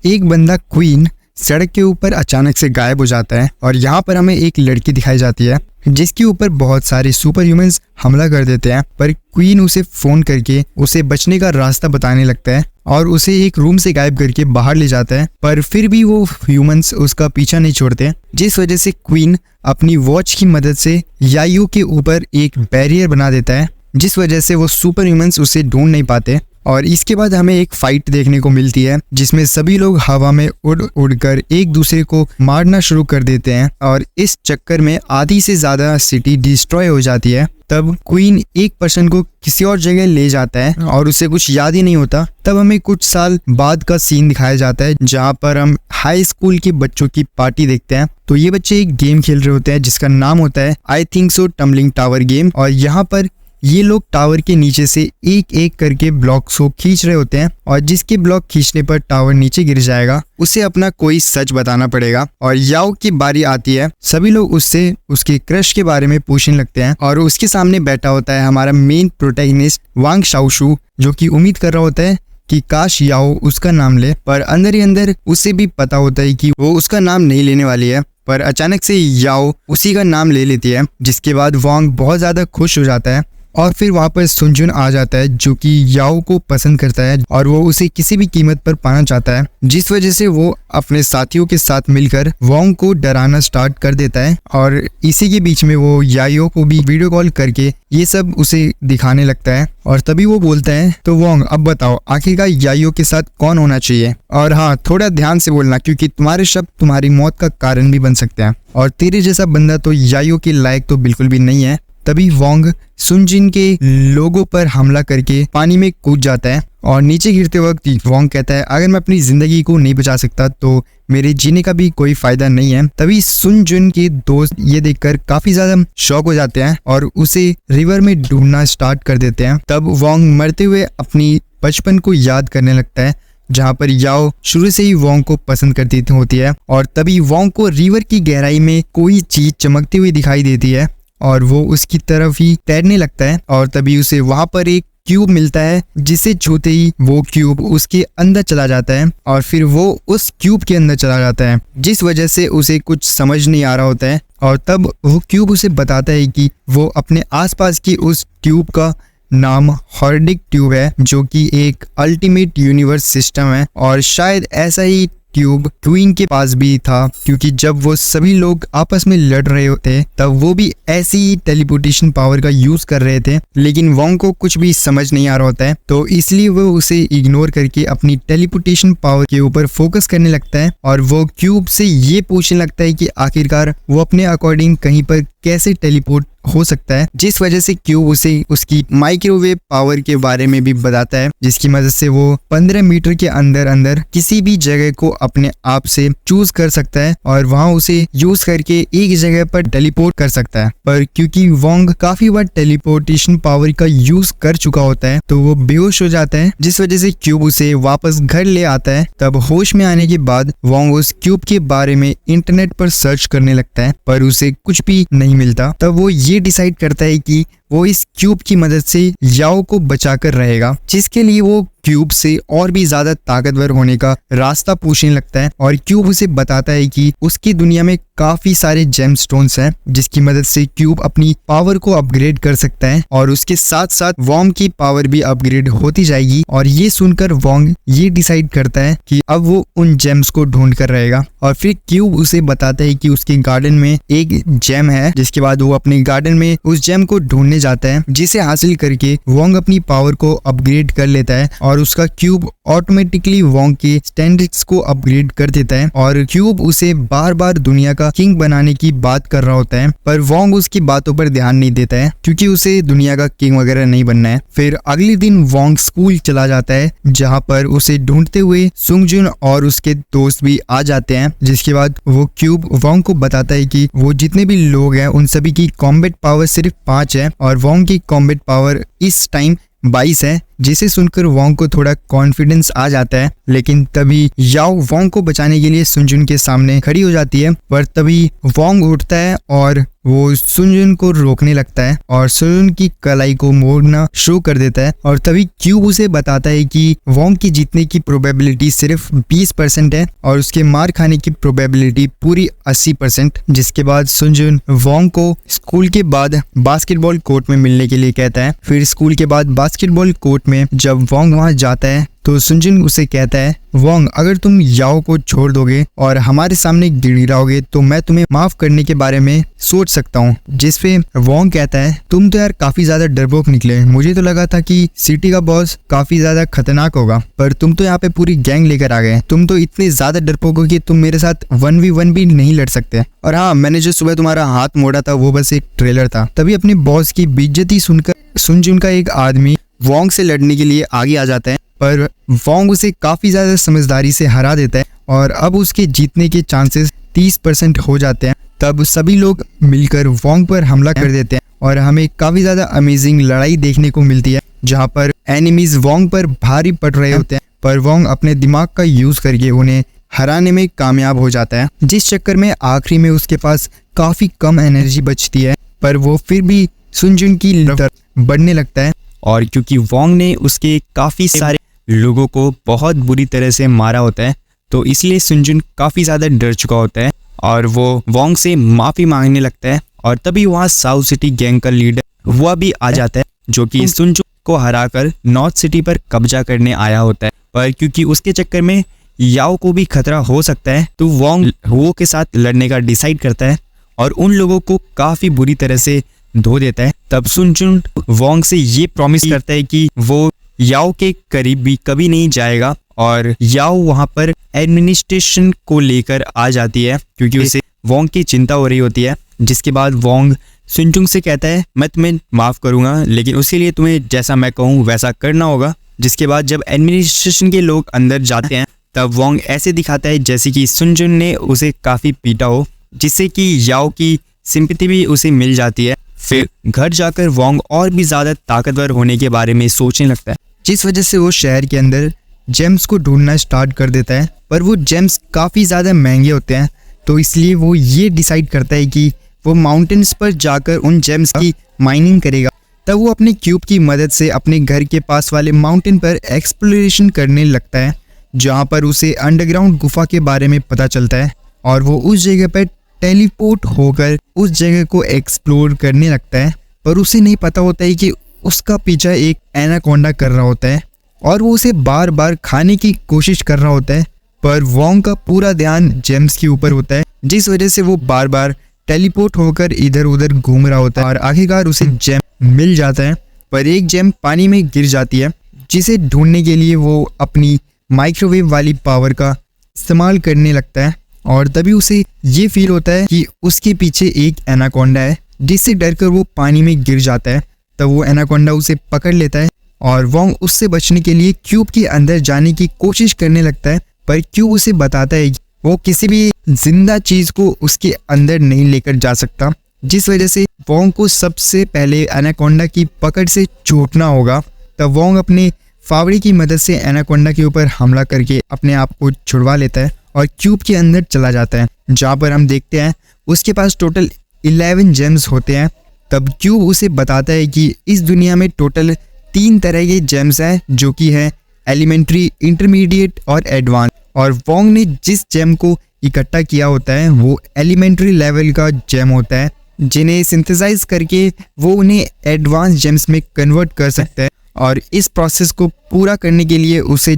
एक बंदा क्वीन सड़क के ऊपर अचानक से गायब हो जाता है और यहाँ पर हमें एक लड़की दिखाई जाती है जिसके ऊपर बहुत सारे सुपर ह्यूमंस हमला कर देते हैं। पर क्वीन उसे फोन करके उसे बचने का रास्ता बताने लगता है और उसे एक रूम से गायब करके बाहर ले जाता है। पर फिर भी वो ह्यूमंस उसका पीछा नहीं छोड़ते, जिस वजह से क्वीन अपनी वॉच की मदद से यायू के ऊपर एक बैरियर बना देता है, जिस वजह से वो सुपर ह्यूमंस उसे ढूंढ नहीं पाते। और इसके बाद हमें एक फाइट देखने को मिलती है जिसमें सभी लोग हवा में उड़ कर एक दूसरे को मारना शुरू कर देते हैं और इस चक्कर में आधी से ज्यादा सिटी डिस्ट्रॉय हो जाती है। तब क्वीन एक पर्सन को किसी और जगह ले जाता है और उसे कुछ याद ही नहीं होता। तब हमें कुछ साल बाद का सीन दिखाया जाता है जहाँ पर हम हाई स्कूल के बच्चों की पार्टी देखते हैं। तो ये बच्चे एक गेम खेल रहे होते हैं जिसका नाम होता है I think so tumbling tower game. और यहाँ पर ये लोग टावर के नीचे से एक एक करके ब्लॉक्स को खींच रहे होते हैं और जिसके ब्लॉक खींचने पर टावर नीचे गिर जाएगा उसे अपना कोई सच बताना पड़ेगा। और याओ की बारी आती है। सभी लोग उससे उसके क्रश के बारे में पूछने लगते हैं और उसके सामने बैठा होता है हमारा मेन प्रोटैगनिस्ट वांग शाओशू, जो कि उम्मीद कर रहा होता है कि काश याओ उसका नाम ले। पर अंदर ही अंदर उसे भी पता होता है कि वो उसका नाम नहीं लेने वाली है। पर अचानक से याओ उसी का नाम ले लेती है, जिसके बाद वांग बहुत ज्यादा खुश हो जाता है। और फिर वहाँ पर सुनजुन आ जाता है जो कि याओ को पसंद करता है और वो उसे किसी भी कीमत पर पाना चाहता है, जिस वजह से वो अपने साथियों के साथ मिलकर वांग को डराना स्टार्ट कर देता है। और इसी के बीच में वो याओ को भी वीडियो कॉल करके ये सब उसे दिखाने लगता है। और तभी वो बोलता है, तो वांग अब बताओ आखिरकार याओ के साथ कौन होना चाहिए, और हाँ थोड़ा ध्यान से बोलना क्योंकि तुम्हारे शब्द तुम्हारी मौत का कारण भी बन सकते हैं और तेरे जैसा बंदा तो याओ के लायक तो बिल्कुल भी नहीं है। तभी वांग सुनजिन के लोगों पर हमला करके पानी में कूद जाता है और नीचे गिरते वक्त वांग कहता है अगर मैं अपनी जिंदगी को नहीं बचा सकता तो मेरे जीने का भी कोई फायदा नहीं है। तभी सुनजुन के दोस्त ये देखकर काफी ज्यादा शॉक हो जाते हैं और उसे रिवर में डूबना स्टार्ट कर देते हैं। तब वांग मरते हुए अपनी बचपन को याद करने लगता है जहाँ पर याओ शुरू से ही वांग को पसंद करती होती है। और तभी वांग को रिवर की गहराई में कोई चीज चमकती हुई दिखाई देती है और वो उसकी तरफ ही तैरने लगता है। और तभी उसे वहां पर एक क्यूब मिलता है जिसे छूते ही वो क्यूब उसके अंदर चला जाता है और फिर वो उस क्यूब के अंदर चला जाता है, जिस वजह से उसे कुछ समझ नहीं आ रहा होता है। और तब वो क्यूब उसे बताता है कि वो अपने आसपास की उस ट्यूब का नाम हॉर्डिक ट्यूब है, जो कि एक अल्टीमेट यूनिवर्स सिस्टम है। और शायद ऐसा ही ट्यूब क्वीन के पास भी था, क्योंकि जब वो सभी लोग आपस में लड़ रहे होते तब वो भी ऐसी ही टेलीपोर्टेशन पावर का यूज कर रहे थे, लेकिन वांग को कुछ भी समझ नहीं आ रहा होता है। तो इसलिए वो उसे इग्नोर करके अपनी टेलीपोर्टेशन पावर के ऊपर फोकस करने लगता है और वो क्यूब से ये पूछने लगता है कि आखिरकार वो अपने अकॉर्डिंग कहीं पर कैसे टेलीपोर्ट हो सकता है, जिस वजह से क्यूब उसे उसकी माइक्रोवेव पावर के बारे में भी बताता है, जिसकी मदद से वो 15 मीटर के अंदर अंदर किसी भी जगह को अपने आप से चूज कर सकता है और वहां उसे यूज करके एक जगह पर टेलीपोर्ट कर सकता है। पर क्योंकि वांग काफी बार टेलीपोर्टेशन पावर का यूज कर चुका होता है तो वो बेहोश हो जाता है, जिस वजह से क्यूब उसे वापस घर ले आता है। तब होश में आने के बाद वांग उस क्यूब के बारे में इंटरनेट पर सर्च करने लगता है पर उसे कुछ भी नहीं मिलता। तब वो ये डिसाइड करता है कि वो इस क्यूब की मदद से याओ को बचाकर रहेगा, जिसके लिए वो क्यूब से और भी ज्यादा ताकतवर होने का रास्ता पूछने लगता है। और क्यूब उसे बताता है कि उसकी दुनिया में काफी सारे जेम स्टोन्स हैं, जिसकी मदद से क्यूब अपनी पावर को अपग्रेड कर सकता है और उसके साथ साथ वॉन्ग की पावर भी अपग्रेड होती जाएगी। और ये सुनकर वॉन्ग ये डिसाइड करता है कि अब वो उन जेम्स को ढूंढ कर रहेगा। और फिर क्यूब उसे बताता है कि उसके गार्डन में एक जेम है, जिसके बाद वो अपने गार्डन में उस जेम को ढूंढने जाता है, जिसे हासिल करके वॉन्ग अपनी पावर को अपग्रेड कर लेता है और उसका क्यूब ऑटोमेटिकली वॉन्ग के स्टैंडर्ड्स को अपग्रेड कर देता है। और क्यूब उसे बार बार दुनिया का किंग बनाने की बात कर रहा होता है, पर वॉन्ग उसकी बातों पर ध्यान नहीं देता है क्योंकि उसे दुनिया का किंग वगैरह नहीं बनना है। फिर अगले दिन वॉन्ग स्कूल चला जाता है, जहाँ पर उसे ढूंढते हुए सुंगजुन और उसके दोस्त भी आ जाते हैं, जिसके बाद वो क्यूब वॉन्ग को बताता है कि वो जितने भी लोग हैं उन सभी की कॉम्बैट पावर सिर्फ 5 है और वॉन्ग की कॉम्बैट पावर इस टाइम 22 है, जिसे सुनकर वॉन्ग को थोड़ा कॉन्फिडेंस आ जाता है। लेकिन तभी याओ वॉन्ग को बचाने के लिए सुंजुन के सामने खड़ी हो जाती है, पर तभी वॉन्ग उठता है और वो सुनजुन को रोकने लगता है और सुनजुन की कलाई को मोड़ना शुरू कर देता है। और तभी क्यूब उसे बताता है कि वोंग की जीतने की प्रोबेबिलिटी सिर्फ 20% है और उसके मार खाने की प्रोबेबिलिटी पूरी 80%। जिसके बाद सुनजुन वोंग को स्कूल के बाद बास्केटबॉल कोर्ट में मिलने के लिए कहता है। फिर स्कूल के बाद बास्केटबॉल कोर्ट में जब वोंग वहां जाता है तो सुनजुन उसे कहता है, वोंग अगर तुम याओ को छोड़ दोगे और हमारे सामने गिड़गिड़ाओगे तो मैं तुम्हें माफ करने के बारे में सोच सकता हूँ। जिस पे वोंग कहता है, तुम तो यार काफी ज्यादा डरपोक निकले, मुझे तो लगा था कि सिटी का बॉस काफी ज्यादा खतरनाक होगा, पर तुम तो यहाँ पे पूरी गैंग लेकर आ गए। तुम तो इतने ज्यादा डरपोक हो कि तुम मेरे साथ 1v1 भी नहीं लड़ सकते। और हाँ, मैंने जो सुबह तुम्हारा हाथ मोड़ा था वो बस एक ट्रेलर था। तभी अपने बॉस की बेइज्जती सुनकर सुनजुन का एक आदमी वोंग से लड़ने के लिए आगे आ जाता है, पर वोंग उसे काफी ज्यादा समझदारी से हरा देता है और अब उसके जीतने के चांसेस 30% हो जाते हैं। तब सभी लोग मिलकर वोंग पर हमला कर देते हैं और हमें काफी ज्यादा अमेजिंग लड़ाई देखने को मिलती है, जहां पर एनिमीज वोंग पर भारी पड़ रहे होते हैं, पर वोंग अपने दिमाग का यूज करके उन्हें हराने में कामयाब हो जाता है। जिस चक्कर में आखिरी में उसके पास काफी कम एनर्जी बचती है, पर वो फिर भी सुनजुन की तरफ बढ़ने लगता है। और क्योंकि वोंग ने उसके काफी सारे लोगों को बहुत बुरी तरह से मारा होता है, तो इसलिए सुनजुन काफी ज्यादा डर चुका होता है और वो वोंग से माफी मांगने लगता है। और तभी वहाँ साउथ सिटी गैंग का लीडर हुआ भी आ जाता है, जो कि सुनजुन को हराकर नॉर्थ सिटी पर कब्जा करने आया होता है। पर क्योंकि उसके चक्कर में याओ को भी खतरा हो सकता है, तो वोंग हुओ के साथ लड़ने का डिसाइड करता है और उन लोगों को काफी बुरी तरह से धो देता है। तब सुनजुन वोंग से ये प्रॉमिस करता है कि वो याओ के करीब भी कभी नहीं जाएगा और याओ वहां पर एडमिनिस्ट्रेशन को लेकर आ जाती है, क्योंकि उसे वोंग की चिंता हो रही होती है। जिसके बाद वोंग सुनजुन से कहता है, मैं तुम्हें माफ करूंगा, लेकिन उसके लिए तुम्हें जैसा मैं कहूँ वैसा करना होगा। जिसके बाद जब एडमिनिस्ट्रेशन के लोग अंदर जाते हैं, तब वोंग ऐसे दिखाता है जैसे कि सुनजुन ने उसे काफी पीटा हो, जिससे कि याओ की सिंपैथी भी उसे मिल जाती है। फिर घर जाकर वोंग और भी ज्यादा ताकतवर होने के बारे में सोचने लगता है, जिस वजह से वो शहर के अंदर जेम्स को ढूंढना स्टार्ट कर देता है। पर वो जेम्स काफ़ी ज़्यादा महंगे होते हैं, तो इसलिए वो ये डिसाइड करता है कि वो माउंटेन्स पर जाकर उन जेम्स की माइनिंग करेगा। तब वो अपने क्यूब की मदद से अपने घर के पास वाले माउंटेन पर एक्सप्लोरेशन करने लगता है, जहाँ पर उसे अंडरग्राउंड गुफा के बारे में पता चलता है और वो उस जगह पर टेलीपोर्ट होकर उस जगह को एक्सप्लोर करने लगता है। पर उसे नहीं पता होता है कि उसका पीछा एक एनाकोंडा कर रहा होता है और वो उसे बार बार खाने की कोशिश कर रहा होता है। पर वोंग का पूरा ध्यान जेम्स के ऊपर होता है, जिस वजह से वो बार बार टेलीपोर्ट होकर इधर उधर घूम रहा होता है और आखिरकार उसे जेम मिल जाता है। पर एक जेम पानी में गिर जाती है, जिसे ढूंढने के लिए वो अपनी माइक्रोवेव वाली पावर का इस्तेमाल करने लगता है और तभी उसे ये फील होता है कि उसके पीछे एक एनाकोंडा है, जिससे डरकर वो पानी में गिर जाता है। तब वो एनाकोंडा उसे पकड़ लेता है और वोंग उससे बचने के लिए क्यूब के अंदर जाने की कोशिश करने लगता है, पर क्यूब उसे बताता है कि वो किसी भी जिंदा चीज को उसके अंदर नहीं लेकर जा सकता, जिस वजह से वोंग को सबसे पहले एनाकोंडा की पकड़ से छूटना होगा। तब वोंग अपने फावड़े की मदद से एनाकोंडा के ऊपर हमला करके अपने आप को छुड़वा लेता है और क्यूब के अंदर चला जाता है, जहाँ पर हम देखते हैं उसके पास टोटल 11 जेम्स होते हैं। तब क्यूब उसे बताता है कि इस दुनिया में टोटल 3 तरह के जेम्स हैं, जो कि है एलिमेंट्री, इंटरमीडिएट और एडवांस। और वोंग ने जिस जेम को इकट्ठा किया होता है वो एलिमेंट्री लेवल का जेम होता है, जिन्हें सिंथेसाइज करके वो उन्हें एडवांस जेम्स में कन्वर्ट कर सकता है। और इस प्रोसेस को पूरा करने के लिए उसे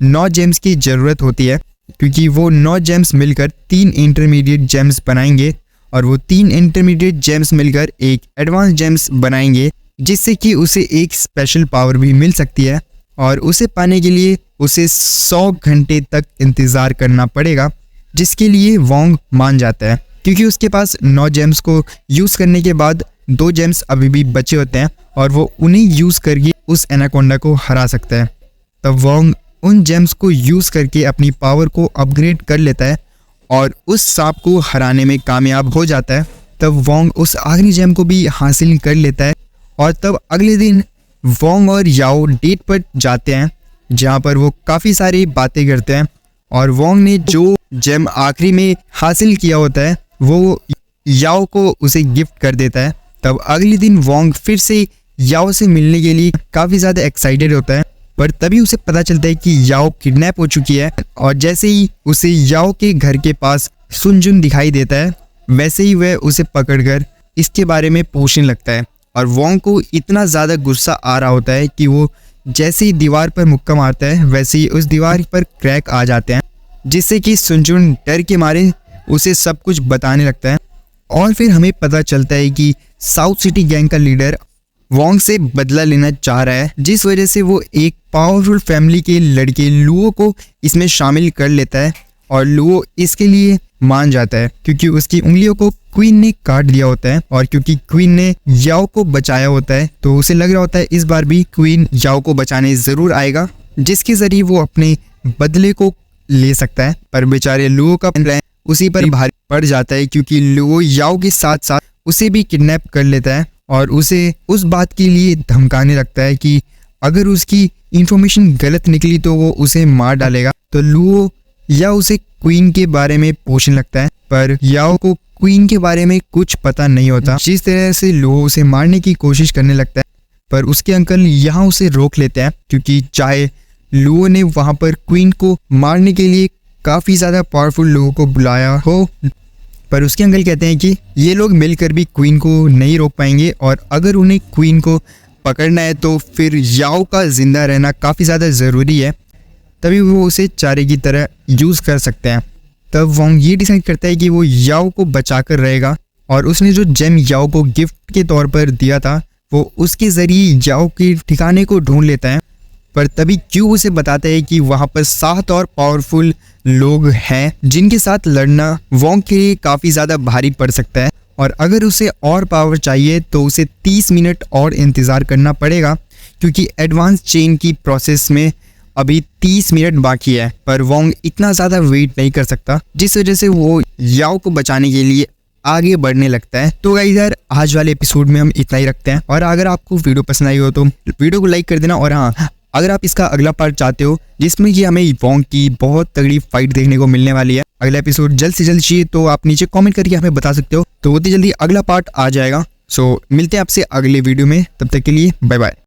9 जेम्स की ज़रूरत होती है, क्योंकि वो 9 जेम्स मिलकर 3 इंटरमीडिएट जेम्स बनाएंगे और वो 3 इंटरमीडिएट जेम्स मिलकर एक एडवांस जेम्स बनाएंगे, जिससे कि उसे एक स्पेशल पावर भी मिल सकती है। और उसे पाने के लिए उसे 100 घंटे तक इंतज़ार करना पड़ेगा, जिसके लिए वोंग मान जाता है, क्योंकि उसके पास 9 जेम्स को यूज़ करने के बाद 2 जेम्स अभी भी बचे होते हैं और वो उन्हें यूज़ करके उस एनाकोंडा को हरा सकता है। तब वोंग उन जेम्स को यूज़ करके अपनी पावर को अपग्रेड कर लेता है और उस सांप को हराने में कामयाब हो जाता है। तब वोंग उस आखिरी जेम को भी हासिल कर लेता है और तब अगले दिन वोंग और याओ डेट पर जाते हैं, जहाँ पर वो काफ़ी सारी बातें करते हैं। और वोंग ने जो जेम आखिरी में हासिल किया होता है वो याओ को उसे गिफ्ट कर देता है। तब अगले दिन वोंग फिर से याओ से मिलने के लिए काफ़ी ज़्यादा एक्साइटेड होता है, पर तभी उसे पता चलता है कि याओ किडनैप हो चुकी है। और जैसे ही उसे याओ के घर के पास सुनजुन दिखाई देता है, वैसे ही वह उसे पकड़कर इसके बारे में पूछने लगता है। और वोंग को इतना ज़्यादा गुस्सा आ रहा होता है कि वो जैसे ही दीवार पर मुक्का मारता है, वैसे ही उस दीवार पर क्रैक आ जाते हैं, जिससे कि सुनजुन डर के मारे उसे सब कुछ बताने लगता है। और फिर हमें पता चलता है कि साउथ सिटी गैंग का लीडर वोंग से बदला लेना चाह रहा है, जिस वजह से वो एक पावरफुल फैमिली के लड़के लुओ को इसमें शामिल कर लेता है। और लुओ इसके लिए मान जाता है क्योंकि उसकी उंगलियों को क्वीन ने काट दिया होता है, और क्योंकि क्वीन ने याओ को बचाया होता है तो उसे लग रहा होता है इस बार भी क्वीन याओ को बचाने ज़रूर आएगा, जिसके ज़रिए वो अपने बदले को ले सकता है। पर बेचारे लुओ का प्लान उसी पर भारी पड़ जाता है क्योंकि लुओ याओ के साथ साथ उसे भी किडनैप कर लेता है और उसे उस बात के लिए धमकाने लगता है कि अगर उसकी इंफॉर्मेशन गलत निकली तो वो उसे मार डालेगा। तो लुओ या उसे क्वीन के बारे में पूछने लगता है, पर याओ को क्वीन के बारे में कुछ पता नहीं होता। जिस तरह से लुओ उसे मारने की कोशिश करने लगता है, पर उसके अंकल यहाँ उसे रोक लेते हैं क्योंकि चाहे लुओ ने वहाँ पर क्वीन को मारने के लिए काफ़ी ज़्यादा पावरफुल लोगों को बुलाया हो, पर उसके अंकल कहते हैं कि ये लोग मिलकर भी क्वीन को नहीं रोक पाएंगे, और अगर उन्हें क्वीन को पकड़ना है तो फिर याओ का जिंदा रहना काफ़ी ज़्यादा ज़रूरी है, तभी वो उसे चारे की तरह यूज़ कर सकते हैं। तब वोंग ये डिसाइड करता है कि वो याओ को बचा कर रहेगा, और उसने जो जेम याओ को गिफ्ट के तौर पर दिया था वो उसके ज़रिए याओ के ठिकाने को ढूंढ लेता है। पर तभी क्यों उसे बताता है कि वहाँ पर 7 और पावरफुल लोग हैं जिनके साथ लड़ना वोंग के लिए काफ़ी ज़्यादा भारी पड़ सकता है, और अगर उसे और पावर चाहिए तो उसे 30 मिनट और इंतज़ार करना पड़ेगा क्योंकि एडवांस चेन की प्रोसेस में अभी 30 मिनट बाकी है। पर वोंग इतना ज़्यादा वेट नहीं कर सकता, जिस वजह से वो याओ को बचाने के लिए आगे बढ़ने लगता है। तो गाइस यार, आज वाले एपिसोड में हम इतना ही रखते हैं, और अगर आपको वीडियो पसंद आई हो तो वीडियो को लाइक कर देना। और हाँ, अगर आप इसका अगला पार्ट चाहते हो जिसमें कि हमें वोंग की बहुत तगड़ी फाइट देखने को मिलने वाली है, अगला एपिसोड जल्द से जल्द चाहिए तो आप नीचे कमेंट करके हमें बता सकते हो, तो बहुत ही जल्दी अगला पार्ट आ जाएगा। सो मिलते हैं आपसे अगले वीडियो में, तब तक के लिए बाय बाय।